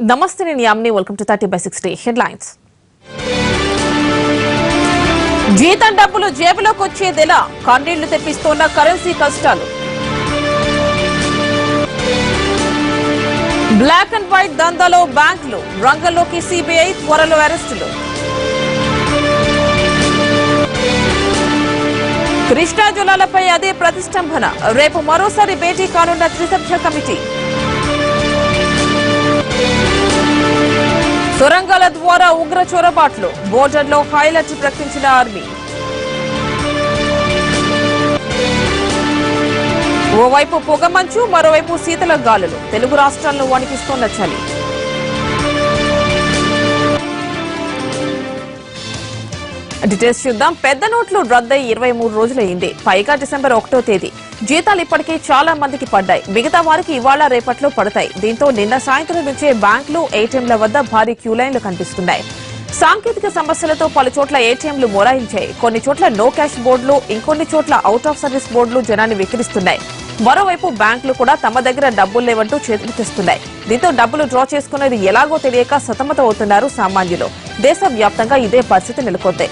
నమస్తే నేను Yamini welcome to 30/60 headlines. జీతం డబ్బులు జేబులోకి వచ్చేదెలా కన్నీళ్లు తెప్పిస్తోన్న కరెన్సీ కష్టాలు. బ్లాక్ అండ్ వైట్ దందాలో బ్యాంకులు రంగంలోకి సిబిఐ త్వరలో అరెస్టులు. కృష్ణా జలాలపై అదే ప్రతిష్టంభన రేపు మరోసారి భేటీ కానున్న త్రిసభ్య కమిటీ. సొరంగాల ద్వారా ఉగ్ర చొరబాట్లు బోర్డర్లో హైలైట్ ప్రకటించిన ఆర్మీ. ఓవైపు పొగమంచు మరోవైపు శీతల గాలులు తెలుగు రాష్ట్రాలను వణికిస్తోన్న చలి. డీటెయిల్స్ చూద్దాం. పెద్ద నోట్లు రద్దై 23 రోజులైంది. పైగా డిసెంబర్ 1వ తేదీ జీతాలు ఇప్పటికే చాలా మందికి పడ్డాయి. మిగతా వారికి ఇవాళ రేపట్లో పడతాయి. దీంతో నిన్న సాయంత్రం నుంచే బ్యాంకులు ఏటీఎంల వద్ద భారీ క్యూలైన్లు కనిపిస్తున్నాయి. సాంకేతిక సమస్యలతో పలు చోట్ల ఏటీఎంలు మొరాయించాయి. కొన్ని చోట్ల నో క్యాష్ బోర్డులు, ఇంకొన్ని చోట్ల అవుట్ ఆఫ్ సర్వీస్ బోర్డులు జనాన్ని వెక్కిరిస్తున్నాయి. మరోవైపు బ్యాంకులు కూడా తమ దగ్గర డబ్బులు లేవంటూ చేతులు తెస్తున్నాయి. దీంతో డబ్బులు డ్రా చేసుకునేది ఎలాగో తెలియక సతమతం అవుతున్నారు సామాన్యులు. దేశవ్యాప్తంగా ఇదే పరిస్థితి నెలకొంది.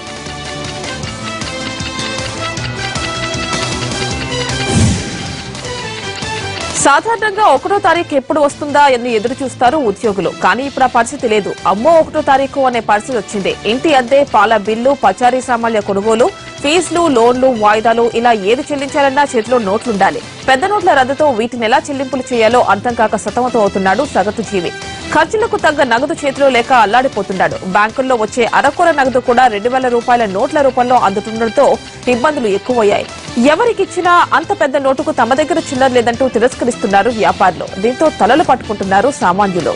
సాధారణంగా 1వ తారీఖు ఎప్పుడు వస్తుందా అని ఎదురు చూస్తారు ఉద్యోగులు. కానీ ఇప్పుడు ఆ పరిస్థితి లేదు. అమ్మో 1వ తారీఖు అనే పరిస్థితి వచ్చింది. ఇంటి అద్దె, పాల బిల్లు, పచారీ సామాన్ల కొనుగోలు, ఫీజులు, లోన్లు, వాయిదాలు ఇలా ఏది చెల్లించాలన్నా చేతిలో నోట్లుండాలి. పెద్ద నోట్ల రద్దుతో వీటిని ఎలా చెల్లింపులు చేయాలో అర్థం కాక సతమతం అవుతున్నాడు సగటు జీవి. ఖర్చులకు తగ్గ నగదు చేతిలో లేక అల్లాడిపోతున్నాడు. బ్యాంకుల్లో వచ్చే అరకొర నగదు కూడా 2,000 రూపాయల నోట్ల రూపంలో అందుతుండటంతో ఇబ్బందులు ఎక్కువయ్యాయి. ఎవరికిచ్చినా అంత పెద్ద నోటుకు తమ దగ్గర చిల్లర లేదంటూ తిరస్కరిస్తున్నారు వ్యాపారులు. దీంతో తలలు పట్టుకుంటున్నారు సామాన్యులు.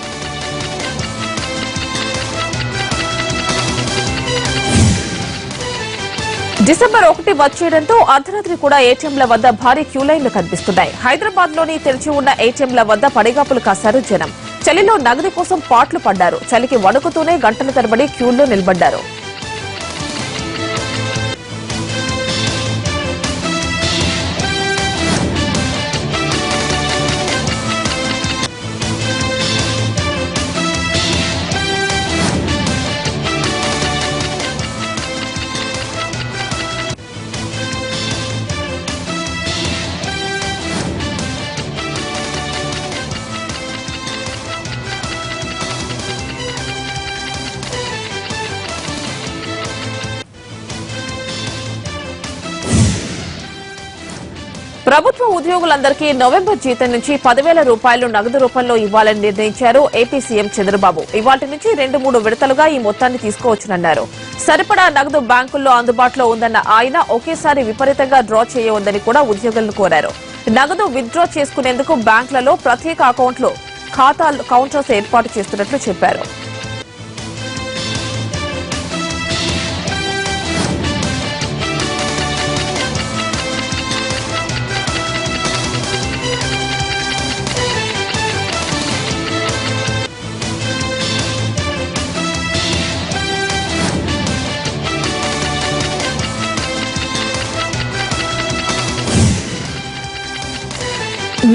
డిసెంబర్ 1 వచ్చేయడంతో అర్ధరాత్రి కూడా ఏటీఎంల వద్ద భారీ క్యూలైన్లు కనిపిస్తున్నాయి. హైదరాబాద్ లోని తెరిచి ఉన్న ఏటీఎంల వద్ద పడిగాపులు కాశారు జనం. చలిలో నగదు కోసం పాట్లు పడ్డారు. చలికి వణుకుతూనే గంటల తరబడి క్యూల్లో నిలబడ్డారు. ప్రభుత్వ ఉద్యోగులందరికీ నవంబర్ జీతం నుంచి 10,000 రూపాయలు నగదు రూపంలో ఇవ్వాలని నిర్ణయించారు ఏపీ సీఎం చంద్రబాబు. ఇవాటి నుంచి 2-3 విడతలుగా ఈ మొత్తాన్ని తీసుకోవచ్చునన్నారు. సరిపడా నగదు బ్యాంకుల్లో అందుబాటులో ఉందన్న ఆయన ఒకేసారి విపరీతంగా డ్రా చేయవద్దని కూడా ఉద్యోగులను కోరారు. నగదు విత్డ్రా చేసుకునేందుకు బ్యాంకులలో ప్రత్యేక కౌంటర్స్ ఏర్పాటు చేస్తున్నట్లు చెప్పారు.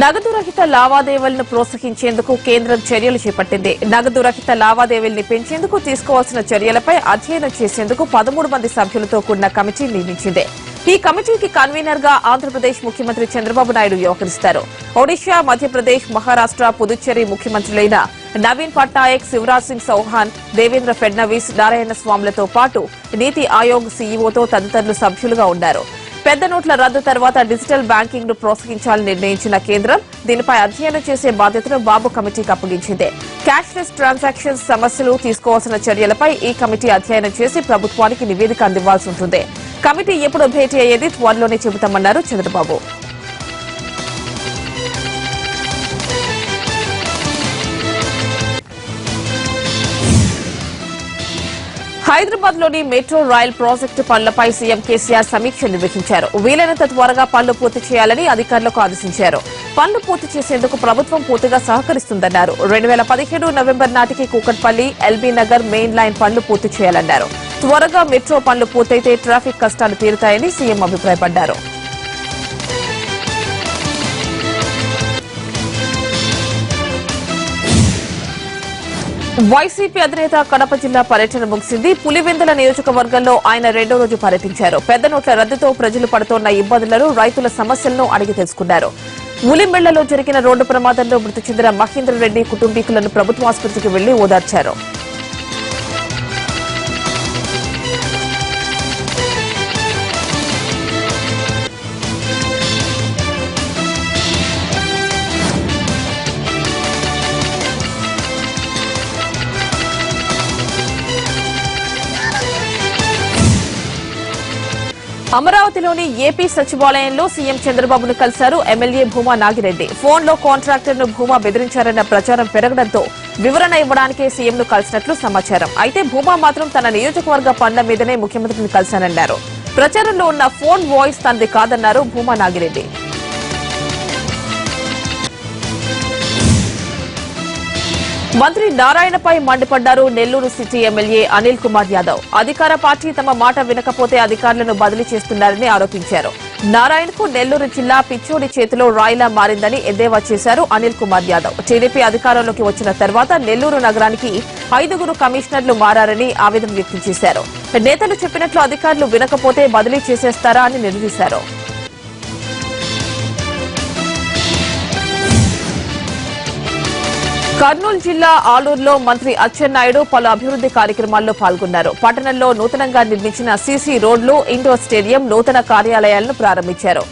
నగదు రహిత లావాదేవీలను ప్రోత్సహించేందుకు కేంద్రం చర్యలు చేపట్టింది. నగదు రహిత లావాదేవీల్ని పెంచేందుకు తీసుకోవాల్సిన చర్యలపై అధ్యయనం చేసేందుకు 13 మంది సభ్యులతో కూడిన కమిటీ నియమించింది. ఈ కమిటీకి కన్వీనర్ గా ఆంధ్రప్రదేశ్ ముఖ్యమంత్రి చంద్రబాబు నాయుడు వ్యవహరిస్తారు. ఒడిషా, మధ్యప్రదేశ్, మహారాష్ట, పుదుచ్చేరి ముఖ్యమంత్రులైన నవీన్ పట్నాయక్, శివరాజ్ సింగ్ చౌహాన్, దేవేంద్ర ఫడ్నవీస్, నారాయణ స్వాములతో పాటు నీతి ఆయోగ్ సీఈఓతో తదితరులు సభ్యులుగా ఉన్నారు. పెద్ద నోట్ల రద్దు తర్వాత డిజిటల్ బ్యాంకింగ్ ను ప్రోత్సహించాలని నిర్ణయించిన కేంద్రం దీనిపై అధ్యయనం చేసే బాధ్యతను బాబు కమిటీకి అప్పగించింది. క్యాష్లెస్ ట్రాన్సాక్షన్స్ సమస్యలు తీసుకోవాల్సిన చర్యలపై ఈ కమిటీ అధ్యయనం చేసి ప్రభుత్వానికి నివేదిక అందివ్వాల్సి ఉంటుంది. కమిటీ ఎప్పుడు భేటీ అయ్యేది త్వరలోనే చెబుతామన్నారు చంద్రబాబు. హైదరాబాద్ లోని మెట్రో రైల్ ప్రాజెక్టు పనులపై సీఎం కేసీఆర్ సమీక్ష నిర్వహించారు. వీలైనంత త్వరగా పనులు పూర్తి చేయాలని అధికారులకు ఆదేశించారు. పనులు పూర్తి చేసేందుకు ప్రభుత్వం పూర్తిగా సహకరిస్తుందన్నారు. 2017 నవంబర్ నాటికి Kukatpally, LB Nagar main line పనులు పూర్తి చేయాలన్నారు. త్వరగా మెట్రో పనులు పూర్తయితే ట్రాఫిక్ కష్టాలు తీరుతాయని సీఎం అభిప్రాయపడ్డారు. వైసీపీ అధినేత కడప జిల్లా పర్యటన ముగిసింది. పులివెందుల నియోజకవర్గంలో ఆయన రెండో రోజు పర్యటించారు. పెద్ద నోట్ల రద్దుతో ప్రజలు పడుతోన్న ఇబ్బందులను, రైతుల సమస్యలను అడిగి తెలుసుకున్నారు. ఉలిమెళ్లలో జరిగిన రోడ్డు ప్రమాదంలో మృతి చెందిన మహేందర్ రెడ్డి కుటుంబీకులను ప్రభుత్వ ఆసుపత్రికి వెళ్లి ఓదార్చారు. అమరావతిలోని ఏపీ సచివాలయంలో సీఎం చంద్రబాబును కలిశారు ఎమ్మెల్యే భూమా నాగిరెడ్డి. ఫోన్లో కాంట్రాక్టర్ను భూమా బెదిరించారన్న ప్రచారం పెరగడంతో వివరణ ఇవ్వడానికే సీఎంను కలిసినట్లు సమాచారం. అయితే భూమా మాత్రం తన నియోజకవర్గ పనుల మీదనే ముఖ్యమంత్రిని కలిశానన్నారు. ప్రచారంలో ఉన్న ఫోన్ వాయిస్ తనది కాదన్నారు భూమా నాగిరెడ్డి. మంత్రి నారాయణపై మండిపడ్డారు నెల్లూరు సిటీ ఎమ్మెల్యే అనిల్ కుమార్ యాదవ్. అధికార పార్టీ తమ మాట వినకపోతే అధికారులను బదిలీ చేస్తున్నారని ఆరోపించారు. నారాయణకు నెల్లూరు జిల్లా పిచ్చోడి చేతిలో రాయిలా మారిందని ఎద్దేవా చేశారు అనిల్ కుమార్ యాదవ్. టీడీపీ అధికారంలోకి వచ్చిన తర్వాత నెల్లూరు నగరానికి 5 కమిషనర్లు మారారని ఆవేదన వ్యక్తం చేశారు. నేతలు చెప్పినట్లు అధికారులు వినకపోతే బదిలీ చేసేస్తారా అని నిలదీశారు. కర్నూలు జిల్లా ఆలూరులో మంత్రి అచ్చెన్నాయుడు పలు అభివృద్ది కార్యక్రమాల్లో పాల్గొన్నారు. పట్టణంలో నూతనంగా నిర్మించిన సీసీ రోడ్లు, ఇండోర్ స్టేడియం, నూతన కార్యాలయాలను ప్రారంభించారు.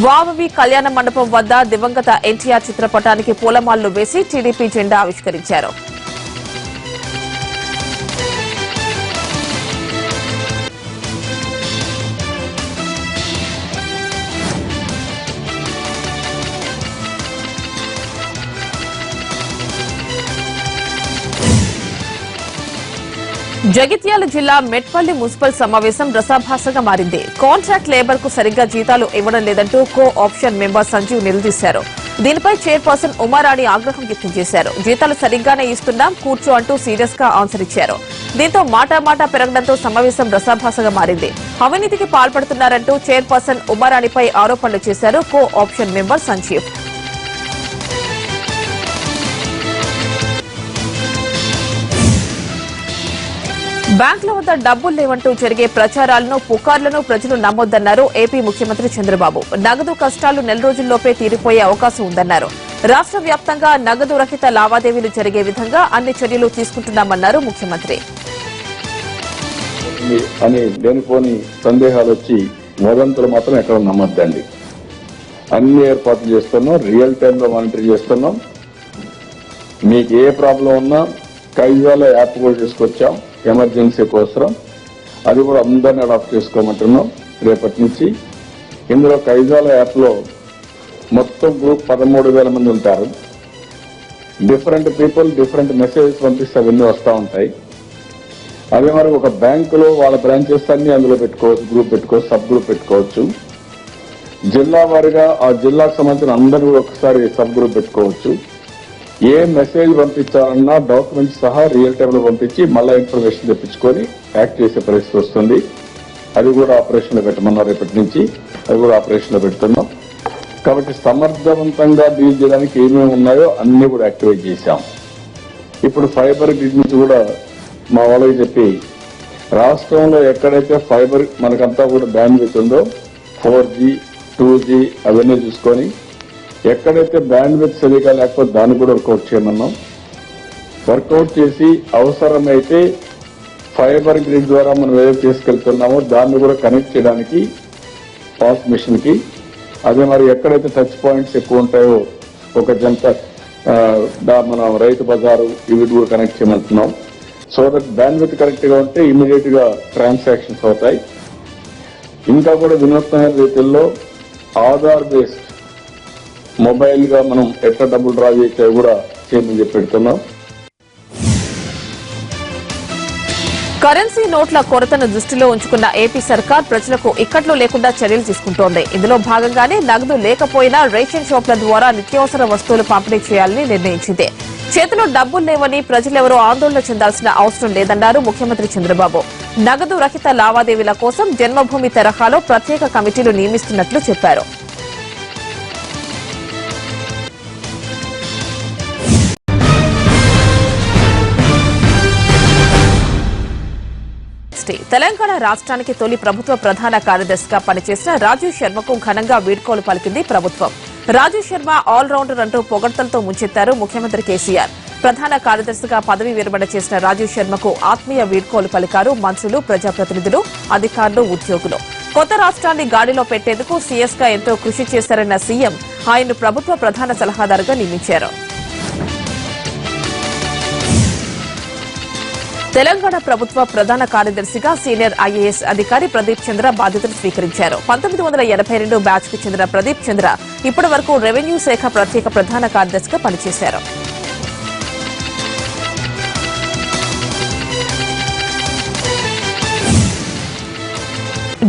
వావవి కళ్యాణ మండపం వద్ద దివంగత ఎన్టీఆర్ చిత్రపటానికి పూలమాలలు వేసి టీడీపీ జెండా ఆవిష్కరించారు. జగిత్యాల జిల్లా మెట్పల్లి మున్సిపల్ సమావేశం రసాభాసగా మారింది. కాంట్రాక్ట్ లేబర్ కు సరిగ్గా జీతాలు ఇవ్వడం లేదంటూ కో ఆప్షన్ మెంబర్ సంజీవ్ నిలదీశారు. దీనిపై చైర్పర్సన్ ఉమారాణి ఆగ్రహం వ్యక్తం చేశారు. జీతాలు సరిగ్గానే ఇస్తున్నాం, కూర్చో అంటూ సీరియస్ గా ఆన్సర్ ఇచ్చారు. దీంతో మాటా పెరగడంతో సమావేశం రసాభాసగా మారింది. అవినీతికి పాల్పడుతున్నారంటూ చైర్పర్సన్ ఉమారాణిపై ఆరోపణలు చేశారు కో ఆప్షన్ మెంబర్ సంజీవ్. బ్యాంకుల వద్ద డబ్బులు లేవంటూ జరిగే ప్రచారాలను, పుకార్లను ప్రజలు నమ్మొద్దన్నారు ఏపీ ముఖ్యమంత్రి చంద్రబాబు. నగదు కష్టాలు నెల రోజుల్లోపే తీరిపోయే అవకాశం ఉందన్నారు. రాష్ట్ర వ్యాప్తంగా నగదు రహిత లావాదేవీలు జరిగే విధంగా అన్ని చర్యలు తీసుకుంటున్నామన్నారు ముఖ్యమంత్రి. అని లేనిపోని సందేహాలు వచ్చి వదంతులు మాత్రం ఎక్కడ నమ్మొద్దండి. అన్ని ఏర్పాట్లు చేస్తున్నాం, రియల్ టైంలో మానిటర్ చేస్తున్నాం. మీకు ఏ ప్రాబ్లం ఉన్నా కైజాల యాప్ కూడా తీసుకొచ్చాం ఎమర్జెన్సీ కోసం. అది కూడా అందరినీ అడాప్ట్ చేసుకోమంటున్నాం రేపటి నుంచి. ఇందులో కైజాల యాప్ లో మొత్తం గ్రూప్ 13,000 మంది ఉంటారు. డిఫరెంట్ పీపుల్ డిఫరెంట్ మెసేజెస్ పంపిస్తే అవన్నీ వస్తూ ఉంటాయి. అదే మరి ఒక బ్యాంకులో వాళ్ళ బ్రాంచెస్ అన్ని అందులో పెట్టుకోవచ్చు, గ్రూప్ పెట్టుకోవచ్చు, సబ్ గ్రూప్ పెట్టుకోవచ్చు. జిల్లా వారిగా ఆ జిల్లాకు సంబంధించిన అందరూ ఒకసారి సబ్ గ్రూప్ పెట్టుకోవచ్చు. ఏ మెసేజ్ పంపించాలన్నా డాక్యుమెంట్స్ సహా రియల్ టైమ్ లో పంపించి మళ్ళా ఇన్ఫర్మేషన్ తెప్పించుకొని యాక్ట్ చేసే పరిస్థితి వస్తుంది. అది కూడా ఆపరేషన్ లో పెట్టమన్నారు రేపటి నుంచి. అది కూడా ఆపరేషన్ లో పెడుతున్నాం. కాబట్టి సమర్థవంతంగా డీల్ చేయడానికి ఏమేమి ఉన్నాయో అన్ని కూడా యాక్టివేట్ చేశాం. ఇప్పుడు ఫైబర్ గ్రిడ్ నుంచి కూడా మా వాళ్ళకి చెప్పి రాష్ట్రంలో ఎక్కడైతే ఫైబర్ మనకంతా కూడా బ్యాండ్విడ్త్ ఉందో 4G 2G అవన్నీ చూసుకొని ఎక్కడైతే బ్యాండ్విడ్త్ సరిగా లేకపోతే దాన్ని కూడా వర్కౌట్ చేయమన్నాం. వర్కౌట్ చేసి అవసరమైతే ఫైబర్ గ్రిడ్ ద్వారా మనం ఏదైతే తీసుకెళ్తున్నామో దాన్ని కూడా కనెక్ట్ చేయడానికి పాస్ మిషన్ కి, అదే మరి ఎక్కడైతే టచ్ పాయింట్స్ ఎక్కువ ఉంటాయో ఒక జంట మన రైతు బజారు ఇవి కూడా కనెక్ట్ చేయమంటున్నాం. సో దట్ బ్యాండ్విడ్త్ కరెక్ట్ గా ఉంటే ఇమీడియట్ గా ట్రాన్సాక్షన్స్ అవుతాయి. ఇంకా కూడా వినూత్నమైన రీతిలో ఆధార్ బేస్డ్ మొబైల్ గా మనం ఎట్లా డబ్బులు డ్రా చేసే కూడా చేయమని చెప్పి పెడుతున్నాం. కరెన్సీ నోట్ల కొరతను దృష్టిలో ఉంచుకున్న ఏపీ సర్కార్ ప్రజలకు ఇక్కట్లు లేకుండా చర్యలు తీసుకుంటోంది. ఇందులో భాగంగానే నగదు లేకపోయినా రేషన్ షాపుల ద్వారా నిత్యావసర వస్తువులు పంపిణీ చేయాలని నిర్ణయించింది. చేతిలో డబ్బులు లేవని ప్రజలెవరూ ఆందోళన చెందాల్సిన అవసరం లేదన్నారు ముఖ్యమంత్రి చంద్రబాబు. నగదు రహిత లావాదేవీల కోసం జన్మభూమి తరహాలో ప్రత్యేక కమిటీలు నియమిస్తున్నట్లు చెప్పారు. తెలంగాణ రాష్ట్రానికి తొలి ప్రభుత్వ ప్రధాన కార్యదర్శిగా పనిచేసిన రాజీవ్ శర్మకు ఘనంగా వీడ్కోలు పలికింది ప్రభుత్వం. రాజీవ్ శర్మ ఆల్రౌండర్ అంటూ పొగడ్తలతో ముంచెత్తారు ముఖ్యమంత్రి కేసీఆర్. ప్రధాన కార్యదర్శిగా పదవి విరమణ చేసిన రాజీవ్ శర్మకు ఆత్మీయ వీడ్కోలు పలికారు మంత్రులు, ప్రజాప్రతినిధులు, అధికారులు, ఉద్యోగులు. కొత్త రాష్ట్రాన్ని గాడిలో పెట్టేందుకు సీఎస్ గా ఎంతో కృషి చేశారన్న సీఎం ఆయన్ను ప్రభుత్వ ప్రధాన సలహాదారుగా నియమించారు. తెలంగాణ ప్రభుత్వ ప్రధాన కార్యదర్శిగా సీనియర్ ఐఏఎస్ అధికారి ప్రదీప్ చంద్ర బాధ్యతలు స్వీకరించారు. 1982 బ్యాచ్ కు చెందిన ప్రదీప్ చంద్ర ఇప్పటి వరకు రెవెన్యూ శాఖ ప్రత్యేక ప్రధాన కార్యదర్శిగా పనిచేశారు.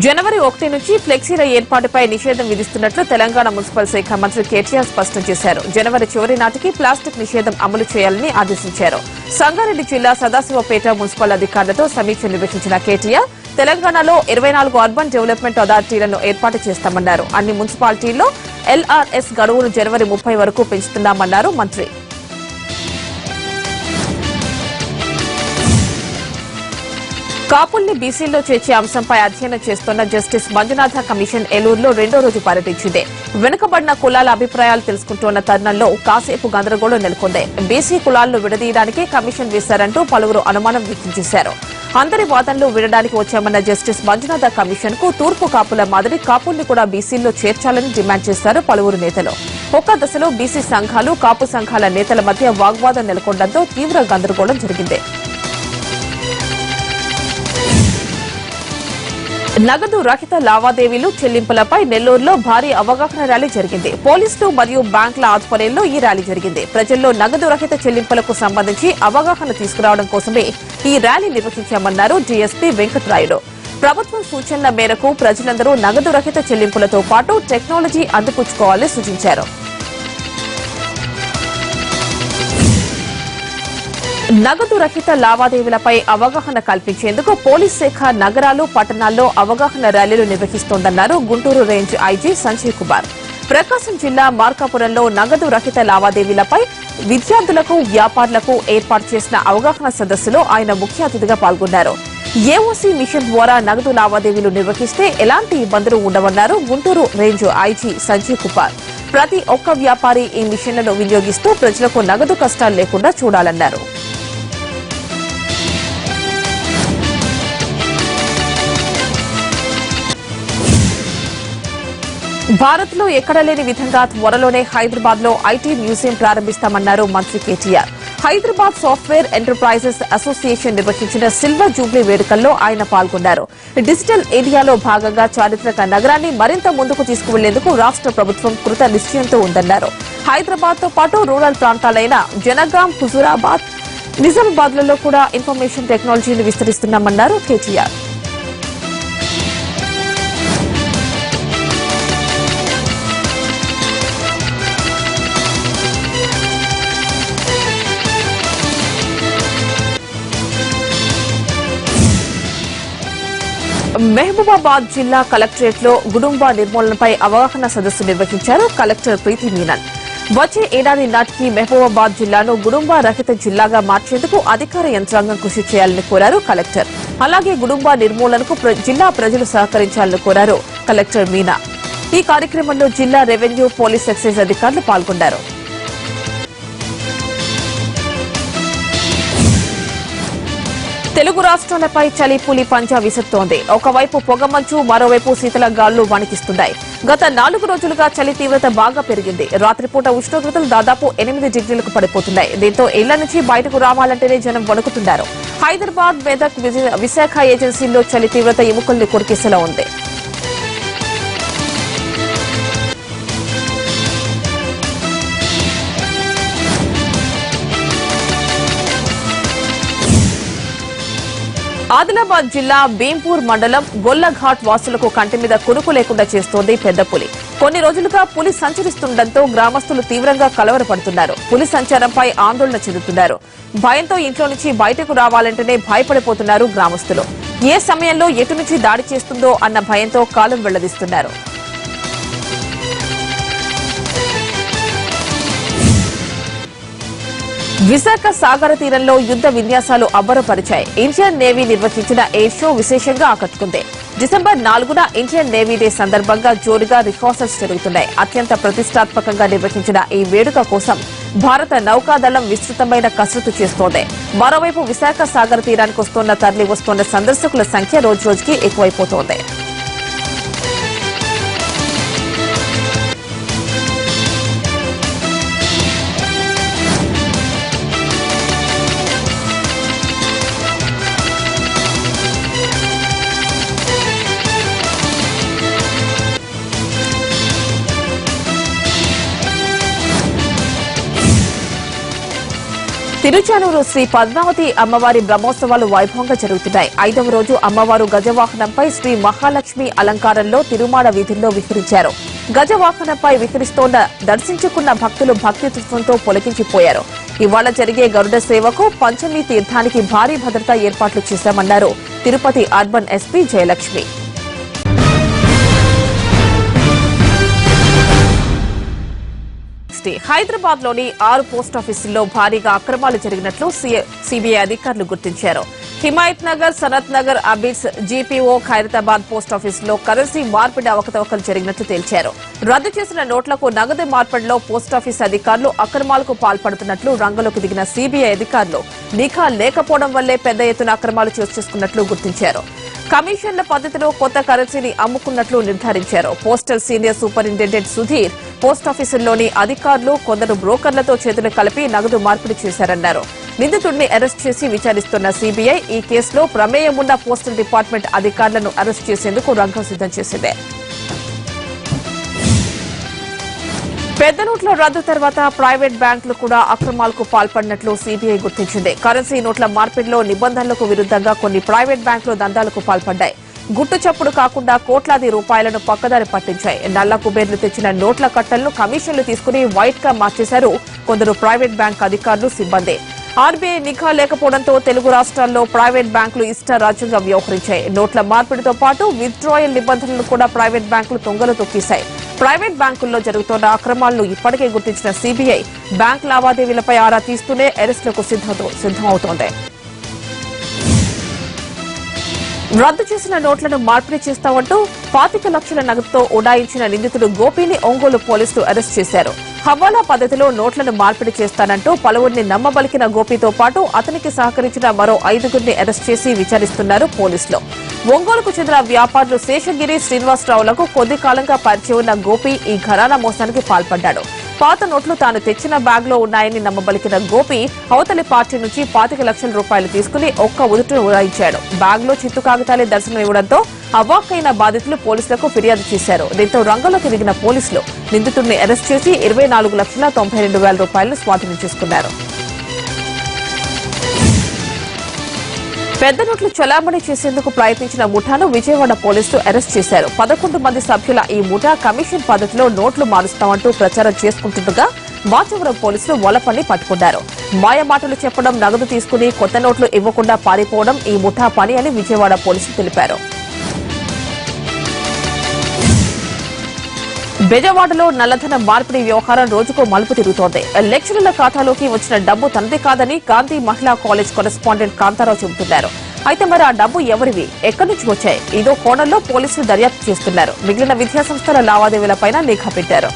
జనవరి 1 నుంచి ఫ్లెక్సీల ఏర్పాటుపై నిషేధం విధిస్తున్నట్లు తెలంగాణ మున్సిపల్ శాఖ మంత్రి కేటీఆర్ స్పష్టం చేశారు. జనవరి చివరి నాటికి ప్లాస్టిక్ నిషేధం అమలు చేయాలని ఆదేశించారు. సంగారెడ్డి జిల్లా సదాశివపేట మున్సిపల్ అధికారులతో సమీక్ష నిర్వహించిన కేటీఆర్ తెలంగాణలో 24 అర్బన్ డెవలప్మెంట్ అథారిటీలను ఏర్పాటు చేస్తామన్నారు. అన్ని మున్సిపాలిటీల్లో ఎల్ఆర్ఎస్ గడువును జనవరి 30 వరకు పెంచుతున్నామన్నారు మంత్రి. కాపుల్ని బీసీల్లో చేర్చే అంశంపై అధ్యయనం చేస్తున్న జస్టిస్ మంజునాథ కమిషన్ ఏలూరులో 2వ రోజు పర్యటించింది. వెనుకబడిన కులాల అభిప్రాయాలు తెలుసుకుంటున్న తరుణంలో కాసేపు గందరగోళం నెలకొంది. బీసీ కులాలను విడదీయడానికే కమిషన్ వేశారంటూ పలువురు అనుమానం వ్యక్తం చేశారు. అందరి వాదనలు వినడానికి వచ్చామన్న జస్టిస్ మంజునాథ కమిషన్ కు తూర్పు కాపుల మాదిరి కాపుల్ని కూడా బీసీల్లో చేర్చాలని డిమాండ్ చేశారు పలువురు నేతలు. ఒక్క దశలో బీసీ సంఘాలు, కాపు సంఘాల నేతల మధ్య వాగ్వాదం నెలకొనడంతో తీవ్ర గందరగోళం జరిగింది. నగదు రహిత లావాదేవీలు, చెల్లింపులపై నెల్లూరులో భారీ అవగాహన ర్యాలీ జరిగింది. పోలీసులు మరియు బ్యాంకుల ఆధ్వర్యంలో ఈ ర్యాలీ జరిగింది. ప్రజల్లో నగదు రహిత చెల్లింపులకు సంబంధించి అవగాహన తీసుకురావడం కోసమే ఈ ర్యాలీ నిర్వహించామన్నారు డీఎస్పీ వెంకట్రాయుడు. ప్రభుత్వం సూచనల మేరకు ప్రజలందరూ నగదు రహిత చెల్లింపులతో పాటు టెక్నాలజీ అందిపుచ్చుకోవాలని సూచించారు. నగదు రహిత లావాదేవీలపై అవగాహన కల్పించేందుకు పోలీస్ శాఖ నగరాలు, పట్టణాల్లో అవగాహన ర్యాలీలు నిర్వహిస్తోందన్నారు గుంటూరు రేంజ్ ఐజీ సంజయ్ కుమార్. ప్రకాశం జిల్లా మార్కాపురంలో నగదు రహిత లావాదేవీలపై విద్యార్థులకు, వ్యాపారులకు ఏర్పాటు చేసిన అవగాహన సదస్సులో ఆయన ముఖ్య అతిథిగా పాల్గొన్నారు. ఏఓసీ మిషన్ ద్వారా నగదు లావాదేవీలు నిర్వహిస్తే ఎలాంటి ఇబ్బందులు ఉండవన్నారు గుంటూరు రేంజ్ ఐజీ సంజయ్ కుమార్. ప్రతి ఒక్క వ్యాపారి ఈ మిషన్లను వినియోగిస్తూ ప్రజలకు నగదు కష్టాలు లేకుండా చూడాలన్నారు. భారత్ లో ఎక్కడ లేని విధంగా త్వరలోనే హైదరాబాద్ లో ఐటీ మ్యూజియం ప్రారంభిస్తామన్నారు మంత్రి KTR. Hyderabad software enterprises association నిర్వహించిన సిల్వర్ జూబ్లీ వేడుకల్లో ఆయన పాల్గొన్నారు. డిజిటల్ ఇండియాలో భాగంగా చారిత్రక నగరాన్ని మరింత ముందుకు తీసుకువెళ్లేందుకు రాష్ట ప్రభుత్వం కృత నిశ్చయంతో ఉందన్నారు. హైదరాబాద్ తో పాటు రూరల్ ప్రాంతాలైన జనగాం, హుజూరాబాద్, నిజామాబాద్ లలో కూడా ఇన్ఫర్మేషన్ టెక్నాలజీని విస్తరిస్తున్నామన్నారు కేటీఆర్. మహబూబాబాద్ జిల్లా కలెక్టరేట్ లో గుడుంబా నిర్మూలనపై అవగాహన సదస్సు నిర్వహించారు కలెక్టర్ ప్రీతి మీనన్. వచ్చే ఏడాది నాటికి మహబూబాబాద్ జిల్లాను గుడుంబా రహిత జిల్లాగా మార్చేందుకు అధికార యంత్రాంగం కృషి చేయాలని కోరారు కలెక్టర్. అలాగే గుడుంబా నిర్మూలనకు జిల్లా ప్రజలు సహకరించాలని కోరారు కలెక్టర్ మీనా. ఈ కార్యక్రమంలో జిల్లా రెవెన్యూ, పోలీస్, ఎక్సైజ్ అధికారులు పాల్గొన్నారు. తెలుగు రాష్ట్రాలపై చలి పులి పంజా విసురుతోంది. ఒకవైపు పొగమంచు, మరోవైపు శీతల గాలులు వణికిస్తున్నాయి. గత 4 రోజులుగా చలి తీవ్రత బాగా పెరిగింది. రాత్రిపూట ఉష్ణోగ్రతలు దాదాపు 8 డిగ్రీలకు పడిపోతున్నాయి. దీంతో ఇళ్ల నుంచి బయటకు రావాలంటేనే జనం వణుకుతున్నారు. హైదరాబాద్, మెదక్, విశాఖ ఏజెన్సీల్లో చలి తీవ్రత ఎముకల్ని కొరికేసేలా ఉంది. ఆదిలాబాద్ జిల్లా భీంపూర్ మండలం గొల్లఘాట్ వాసులకు కంటి మీద కునుకు లేకుండా చేస్తోంది పెద్ద పులి. కొన్ని రోజులుగా పులి సంచరిస్తుండటంతో గ్రామస్తులు తీవ్రంగా కలవరపడుతున్నారు. పులి సంచారంపై ఆందోళన చెందుతున్నారు. భయంతో ఇంట్లో నుంచి బయటకు రావాలంటేనే భయపడిపోతున్నారు గ్రామస్తులు. ఏ సమయంలో ఎటు నుంచి దాడి చేస్తుందో అన్న భయంతో కాలం వెళ్లదీస్తున్నారు. విశాఖ సాగర తీరంలో యుద్ధ విన్యాసాలు అబ్బరపరిచాయి. ఇండియన్ నేవీ నిర్వహించిన ఎయిర్ షో విశేషంగా ఆకట్టుకుంది. డిసెంబర్ 4న ఇండియన్ నేవీ డే సందర్భంగా జోరుగా రిహార్సల్స్ జరుగుతున్నాయి. అత్యంత ప్రతిష్టాత్మకంగా నిర్వహించిన ఈ వేడుక కోసం భారత నౌకాదళం విస్తృతమైన కసరత్తు చేస్తోంది. మరోవైపు విశాఖ సాగర తీరానికి తరలి వస్తున్న సందర్శకుల సంఖ్య రోజురోజుకి ఎక్కువైపోతోంది. తిరుచానూరు శ్రీ పద్మావతి అమ్మవారి బ్రహ్మోత్సవాలు వైభవంగా జరుగుతున్నాయి. 5వ రోజు అమ్మవారు గజవాహనంపై శ్రీ మహాలక్ష్మి అలంకారంలో తిరుమాడ వీధుల్లో విహరించారు. గజవాహనంపై విహరిస్తోన్న దర్శించుకున్న భక్తులు భక్తిత్వంతో పొలకించిపోయారు. ఇవాళ జరిగే గరుడ సేవకు పంచమి తీర్థానికి భారీ భద్రతా ఏర్పాట్లు చేశామన్నారు తిరుపతి అర్బన్ ఎస్పీ జయలక్ష్మి. హైదరాబాద్ లోని 6 పోస్టాఫీసుల్లో భారీగా అక్రమాలు జరిగినట్లు సిబిఐ అధికారులు గుర్తించారు. హిమాయత్ నగర్, సనత్ నగర్, అబిడ్స్, జీపీఓ, ఖైరతాబాద్ పోస్టాఫీసులో కరెన్సీ మార్పిడి అవకతవకలు జరిగినట్లు తేల్చారు. రద్దు చేసిన నోట్లకు నగదు మార్పిడిలో పోస్టాఫీసు అధికారులు అక్రమాలకు పాల్పడుతున్నట్లు రంగంలోకి దిగిన సిబిఐ అధికారులు నిఘా లేకపోవడం వల్లే పెద్ద ఎత్తున అక్రమాలు చోటు చేసుకున్నట్లు గుర్తించారు. కమిషన్ల పద్ధతిలో కొత్త కరెన్సీని అమ్ముకున్నట్లు నిర్ధారించారు. పోస్టల్ సీనియర్ సూపరింటెండెంట్ సుధీర్ పోస్టాఫీసుల్లోని అధికారులు కొందరు బ్రోకర్లతో చేతులు కలిపి నగదు మార్పిడి చేశారన్నారు. నిందితుడిని అరెస్ట్ చేసి విచారిస్తున్న సిబిఐ ఈ కేసులో ప్రమేయం ఉన్న పోస్టల్ డిపార్ట్మెంట్ అధికారులను అరెస్ట్ చేసేందుకు రంగం సిద్దం చేసింది. పెద్ద నోట్ల రద్దు తర్వాత ప్రైవేట్ బ్యాంకులు కూడా అక్రమాలకు పాల్పడినట్లు సిబిఐ గుర్తించింది. కరెన్సీ నోట్ల మార్పిడిలో నిబంధనలకు విరుద్దంగా కొన్ని ప్రైవేట్ బ్యాంకులు దందాలకు పాల్పడ్డాయి. గుట్టు చప్పుడు కాకుండా కోట్లాది రూపాయలను పక్కదారి పట్టించాయి. నల్ల కుబేర్లు తెచ్చిన నోట్ల కట్టలను కమిషన్లు తీసుకుని వైట్ గా మార్చేశారు కొందరు ప్రైవేట్ బ్యాంక్ అధికారులు, సిబ్బంది. ఆర్బీఐ నిఘా లేకపోవడంతో తెలుగు రాష్ట్రాల్లో ప్రైవేట్ బ్యాంకులు ఇష్టారాజ్యంగా వ్యవహరించాయి. నోట్ల మార్పిడితో పాటు విత్డ్రాయల్ నిబంధనలు కూడా ప్రైవేట్ బ్యాంకులు తొంగలు తొక్కేశాయి. ప్రైవేట్ బ్యాంకుల్లో జరుగుతున్న అక్రమాలను ఇప్పటికే గుర్తించిన సిబిఐ బ్యాంక్ లావాదేవీలపై ఆరా తీస్తూనే అరెస్టులకు సిద్దమవుతోంది. రద్దు చేసిన నోట్లను మార్పిడి చేస్తామంటూ 25 లక్షల నగదుతో ఉడాయించిన నిందితుడు గోపిని ఒంగోలు పోలీసులు అరెస్ట్ చేశారు. హవాలా పద్ధతిలో నోట్లను మార్పిడి చేస్తానంటూ పలువురిని నమ్మబలికిన గోపితో పాటు అతనికి సహకరించిన మరో 5గురిని అరెస్ట్ చేసి విచారిస్తున్నారు పోలీసులు. ఒంగోలుకు చెందిన వ్యాపారులు శేషగిరి, శ్రీనివాసరావులకు కొద్ది కాలంగా పరిచయం ఉన్న గోపి ఈ ఘరానా మోసానికి పాల్పడ్డాడు. పాత నోట్లు తాను తెచ్చిన బ్యాగ్ లో ఉన్నాయని నమ్మబలికిన గోపి అవతలి పార్టీ నుంచి 25 లక్షల రూపాయలు తీసుకుని ఒక్క ఉదుటును ఉడాయించాడు. బ్యాగ్ లో చిత్తు కాగితాలే దర్శనం ఇవ్వడంతో అవాక్కైన బాధితులు పోలీసులకు ఫిర్యాదు చేశారు. దీంతో రంగంలోకి దిగిన పోలీసులు నిందితుడిని అరెస్ట్ చేసి 24,92,000 రూపాయలను స్వాధీనం చేసుకున్నారు. పెద్ద నోట్లు చలామణి చేసేందుకు ప్రయత్నించిన ముఠాను విజయవాడ పోలీసులు అరెస్ట్ చేశారు. 11 మంది సభ్యుల ఈ ముఠా కమిషన్ పద్ధతిలో నోట్లు మారుస్తామంటూ ప్రచారం చేసుకుంటుండగా మాచవరం పోలీసులు వలపల్లి పట్టుకున్నారు. మాయమాటలు చెప్పడం, నగదు తీసుకుని కొత్త నోట్లు ఇవ్వకుండా పారిపోవడం ఈ ముఠా పని అని విజయవాడ పోలీసులు తెలిపారు. బెజవాడలో నల్లధన మార్పిడి వ్యవహారం రోజుకో మలుపు తిరుగుతోంది. లెక్చరర్ల ఖాతాలోకి వచ్చిన డబ్బు తనది కాదని గాంధీ మహిళా కాలేజ్ కరెస్పాండెంట్ కాంతారావు చెబుతున్నారు. అయితే మరి ఆ డబ్బు ఎవరివి, ఎక్కడి నుంచి వచ్చాయి? ఇదో కోణంలో పోలీసులు దర్యాప్తు చేస్తున్నారు. మిగిలిన విద్యాసంస్థల లావాదేవీలపై నిఘా పెట్టారు.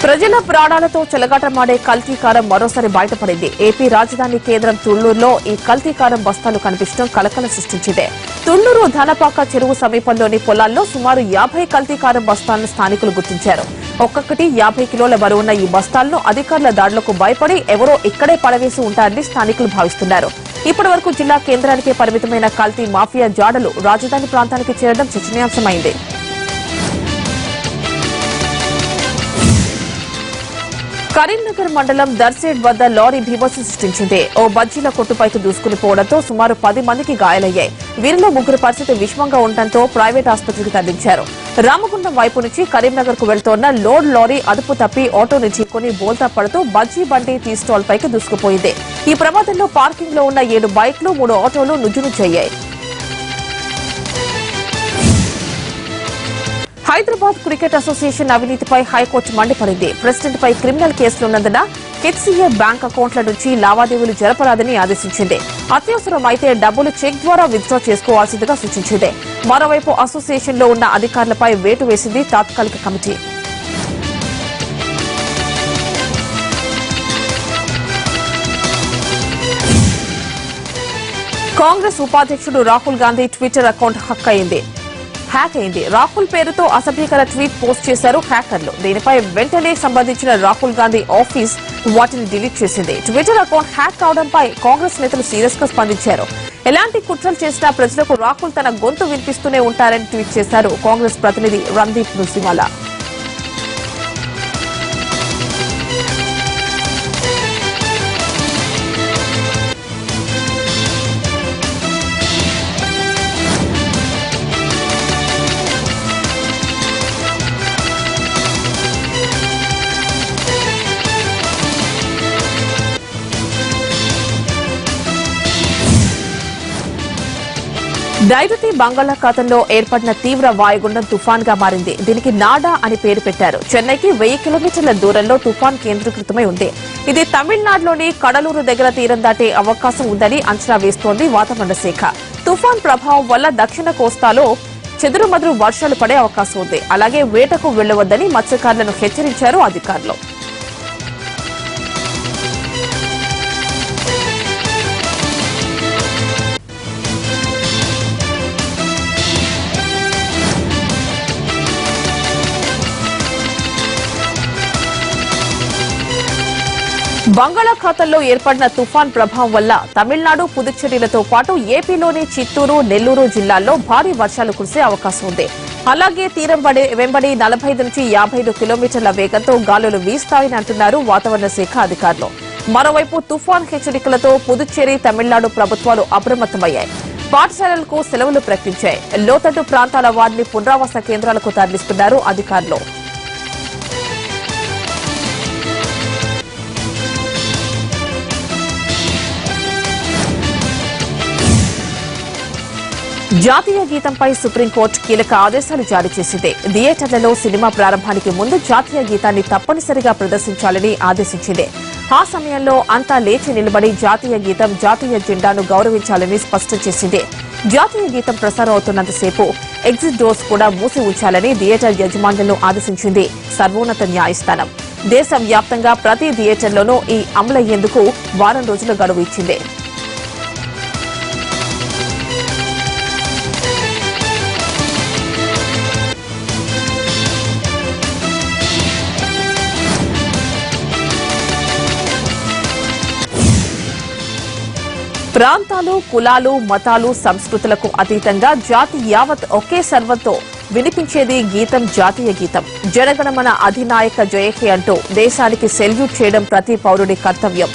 ప్రజల ప్రాణాలతో చెలగాటమాడే కల్తీకారం మరోసారి బయటపడింది. ఏపీ రాజధాని కేంద్రం తుళ్లూరులో ఈ కల్తీకారం బస్తాలు కనిపించడం కలకలం సృష్టించింది. తుళ్లూరు ధనపాక చెరువు సమీపంలోని పొలాల్లో సుమారు 50 కల్తీకారం బస్తాలను స్థానికులు గుర్తించారు. ఒక్కొక్కటి 50 కిలోల బరువున్న ఈ బస్తాలను అధికారుల దాడులకు భయపడి ఎవరో ఇక్కడే పడవేసి ఉంటారని స్థానికులు భావిస్తున్నారు. ఇప్పటి వరకు జిల్లా కేంద్రానికే పరిమితమైన కల్తీ మాఫియా జాడలు రాజధాని ప్రాంతానికి చేరడం చర్చనీయాంశమైంది. కరీంనగర్ మండలం దర్శేడ్ వద్ద లారీ బీభత్సం సృష్టించింది. ఓ బజ్జీల కొట్టుపైకి దూసుకుని పోవడంతో సుమారు 10 మందికి గాయాలయ్యాయి. వీరిలో 3 పరిస్థితి విషమంగా ఉండటంతో ప్రైవేట్ ఆసుపత్రికి తరలించారు. రామగుండం వైపు నుంచి కరీంనగర్ కు వెళ్తోన్న లోడ్ లారీ అదుపు తప్పి ఆటోను ఢీకొని బోల్తా పడుతూ బజ్జీ బండి టీ స్టాల్ పైకి దూసుకుపోయింది. ఈ ప్రమాదంలో పార్కింగ్ లో ఉన్న 7 బైక్లు, 3 ఆటోలు నుజ్జునుజ్జయ్యాయి. హైదరాబాద్ క్రికెట్ అసోసియేషన్ అవినీతిపై హైకోర్టు మండిపడింది. ప్రెసిడెంట్ పై క్రిమినల్ కేసులున్నందున హెచ్సీఏ బ్యాంక్ అకౌంట్ల నుంచి లావాదేవీలు జరపరాదని ఆదేశించింది. అత్యవసరం అయితే డబ్బులు చెక్ ద్వారా విత్డ్రా చేసుకోవాల్సిందిగా సూచించింది. మరోవైపు అసోసియేషన్లో ఉన్న అధికారులపై వేటు వేసింది తాత్కాలిక కమిటీ. కాంగ్రెస్ ఉపాధ్యక్షుడు Rahul Gandhi Twitter account hack అయింది. రాహుల్ పేరుతో అసభ్యకర ట్వీట్ పోస్ట్ చేశారు హ్యాకర్లు. దీనిపై వెంటనే సంబంధించిన రాహుల్ గాంధీ ఆఫీస్ వాటిని డిలీట్ చేసింది. ట్విట్టర్ అకౌంట్ హ్యాక్ కావడంపై కాంగ్రెస్ నేతలు సీరియస్ గా స్పందించారు. ఎలాంటి కుట్రలు చేసినా ప్రజలకు రాహుల్ తన గొంతు వినిపిస్తూనే ఉంటారని ట్వీట్ చేశారు కాంగ్రెస్ ప్రతినిధి రణదీప్ నరసింహల. నైరుతి బంగాళాఖాతంలో ఏర్పడిన తీవ్ర వాయుగుండం తుఫాన్ గా మారింది. దీనికి నాడా అని పేరు పెట్టారు. చెన్నైకి 1000 కిలోమీటర్ల దూరంలో తుఫాన్ కేంద్రీకృతమై ఉంది. ఇది తమిళనాడులోని కడలూరు దగ్గర తీరం దాటే అవకాశం ఉందని అంచనా వేస్తోంది వాతావరణ శాఖ. తుఫాన్ ప్రభావం వల్ల దక్షిణ కోస్తాలో చెదురుమదురు వర్షాలు పడే అవకాశం ఉంది. అలాగే వేటకు వెళ్లవద్దని మత్స్యకారులను హెచ్చరించారు అధికారులు. బంగాళాఖాతంలో ఏర్పడిన తుఫాన్ ప్రభావం వల్ల తమిళనాడు, పుదుచ్చేరిలతో పాటు ఏపీలోని చిత్తూరు, నెల్లూరు జిల్లాల్లో భారీ వర్షాలు కురిసే అవకాశం ఉంది. అలాగే తీరం వెంబడి 45 నుంచి 55 కిలోమీటర్ల వేగంతో గాలులు వీస్తాయని అంటున్నారు వాతావరణ శాఖ అధికారులు. మరోవైపు తుఫాన్ హెచ్చరికలతో పుదుచ్చేరి, తమిళనాడు ప్రభుత్వాలు అప్రమత్తమయ్యాయి. పాఠశాలలకు సెలవులు ప్రకటించాయి. లోతట్టు ప్రాంతాల వారిని పునరావాస కేంద్రాలకు తరలిస్తున్నారు అధికారులు. జాతీయ గీతంపై సుప్రీంకోర్టు కీలక ఆదేశాలు జారీ చేసింది. థియేటర్లలో సినిమా ప్రారంభానికి ముందు జాతీయ గీతాన్ని తప్పనిసరిగా ప్రదర్శించాలని ఆదేశించింది. ఆ సమయంలో అంతా లేచి నిలబడి జాతీయ గీతం, జాతీయ జెండాను గౌరవించాలని స్పష్టం చేసింది. జాతీయ గీతం ప్రసారం అవుతున్నంతసేపు ఎగ్జిట్ డోర్స్ కూడా మూసి ఉంచాలని థియేటర్ యజమానులను ఆదేశించింది సర్వోన్నత న్యాయస్థానం. దేశవ్యాప్తంగా ప్రతి థియేటర్లోనూ ఈ అమలయ్యేందుకు వారం రోజుల గడువు ఇచ్చింది. ప్రాంతాలు, కులాలు, మతాలు, సంస్కృతులకు అతీతంగా జాతి యావత్ ఒకే సర్వంతో వినిపించేది గీతం, జాతీయ గీతం. జనగణమన అధినాయక జయహే అంటూ దేశానికి సెల్యూట్ చేయడం ప్రతి పౌరుడి కర్తవ్యం.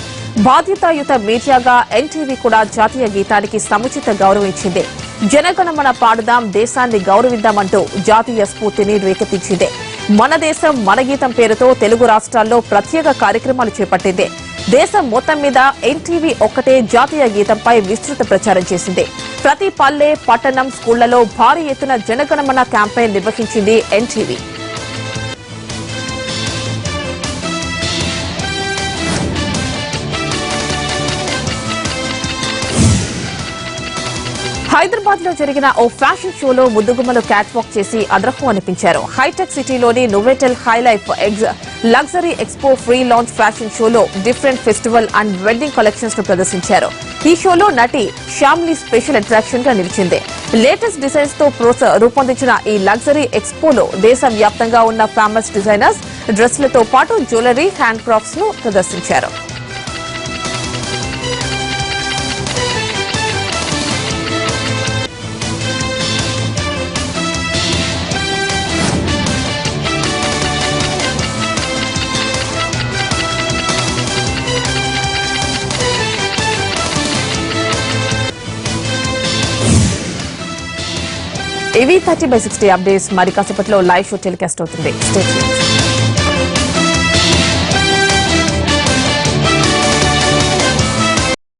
బాధ్యతాయుత మీడియాగా ఎన్టీవీ కూడా జాతీయ గీతానికి సముచిత గౌరవం ఇచ్చింది. జనగణమన పాడుదాం, దేశాన్ని గౌరవిద్దామంటూ జాతీయ స్ఫూర్తిని రేకెత్తించింది. మన దేశం మన గీతం పేరుతో తెలుగు రాష్ట్రాల్లో ప్రత్యేక కార్యక్రమాలు చేపట్టింది. దేశం మొత్తం మీద ఎన్టీవీ ఒక్కటే జాతీయ గీతంపై విస్తృత ప్రచారం చేసింది. ప్రతి పల్లె, పట్టణం, స్కూళ్లలో భారీ ఎత్తున జనగణమన క్యాంపెయిన్ నిర్వహించింది ఎన్టీవీ. హైదరాబాద్ లో జరిగిన ఓ ఫ్యాషన్ షోలో ముద్దుగుమ్మలు క్యాట్ వాక్ చేసి అదరహం అనిపించారు. హైటెక్ సిటీలోని Novotel hi life luxury expo pre launch fashion షోలో different festival and wedding collections ను ప్రదర్శించారు. ఈ షోలో నటి శ్యామ్లీ స్పెషల్ అట్రాక్షన్ గా నిలిచింది. లేటెస్ట్ డిజైన్స్ తో రూపొందించిన ఈ లగ్జరీ ఎక్స్పోలో దేశవ్యాప్తంగా ఉన్న ఫేమస్ డిజైనర్స్ డ్రెస్లతో పాటు జ్యువెలరీ, హ్యాండ్ క్రాఫ్ట్స్ ను ప్రదర్శించారు. ఇవి 30/60 అప్డేట్స్. మరి కాసేపట్లో లైవ్ షో టెలికాస్ట్ అవుతుంది. Stay tuned.